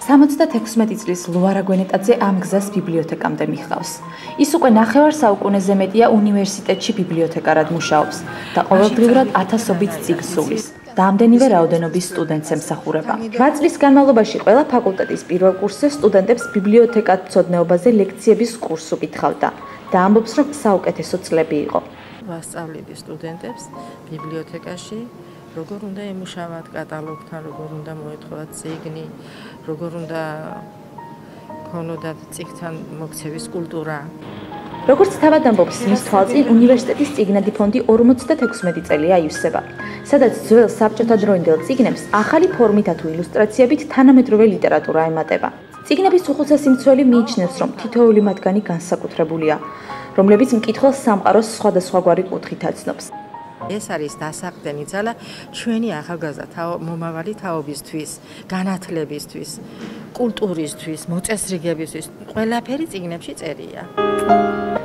$76 წლის ლუარა გვენეტაძე ამ გზას ბიბლიოთეკამდე მიჰყავს. ის უკვე 9 საუკუნეზე მეტია უნივერსიტეტში ბიბლიოთეკარად მუშაობს და ყოველდღიურად ათასობით წიგნს სულის. და ამდენივე რაოდენობის სტუდენტს ემსახურება. 8 წლის განმავლობაში ყველა ფაკულტეტის პირველ კურსზე სტუდენტებს ბიბლიოთეკათმცოდნეობაზე ლექციების კურსს უკითხავდა და ამბობს, რომ საუკეთესო წლები იყო. ვასწავლები სტუდენტებს ბიბლიოთეკაში, როგორ უნდა ემუშავათ კატალოგთან, როგორ უნდა მოეთხოვათ წიგნი, როგორ უნდა ქონოდათ წიგნთან მოქცევის კულტურა. როგორც თავად ამბობს მის თვალწინ, უნივერსიტეტის წიგნადი ფონდი 56 წელია ივსება, სადაც ძველ საბჭოთა დროინდელ წიგნებს ახალი ფორმითა თუ ილუსტრაციებით თანამედროვე ლიტერატურა ემატება. წიგნების უხუცესიმცველი მიიჩნევს, რომ თითოეული მათგანი განსაკუთრებულია, რომლებიც მკითხველს სამყაროს სხვადასხვაგვარი კუთხით აცნობს. ეს არის დასაყრდენი ძალა ჩვენი ახალგაზრდა მომავალი თაობისთვის, განათლებისთვის, კულტურისთვის, მოწესრიგებისთვის, ყველაფერი წიგნებში წერია.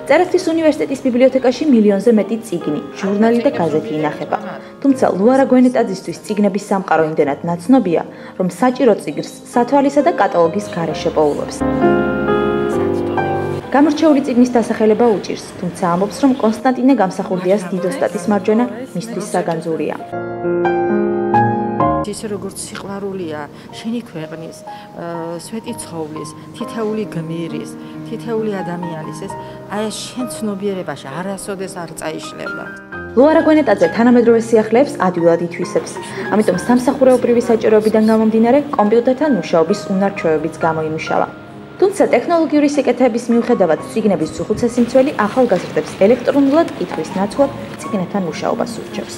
წერეთის უნივერსიტეტის ბიბლიოთეკაში მილიონზე მეტი წიგნი, ჟურნალი და გაზეთი ინახება. თუმცა ლუარა გვენეტაძისთვის წიგნების სამყარო იმდენად ნაცნობია, რომ საჭირო წიგნს სათვალისა და კატალოგის გარეშე პოულობს. გამორჩეული წიგნის დასახელება უჭირს, თუმცა ამბობს, რომ კონსტანტინე გამსახურდიას დიდოსტატის მარჯვენა მისთვის საგანძურია. ისე როგორც სიყვარულია შენი ქვეყნის, სვეტი ცხოვლის, თითეული გმირის, თითეული ადამიანის ეს აი შენ ცნობიერებაში არასოდეს არ წაიშლება. ლუარა გვენეტაძე თანამედროვე სიახლეებს ადვილად ითვისებს, ამიტომ სამსახურეობრივი საჭიროებიდან გამომდინარე კომპიუტერთან მუშაობის უნარ-ჩვევებიც გამოიმუშავა. თუმცა ტექნოლოგიური სიკეთეების მიუხედავად წიგნების უხუცესიმცველი ახალგაზრდებს ელექტრონულად კითხვის ნაცვლად წიგნებთან მუშაობას ურჩევს.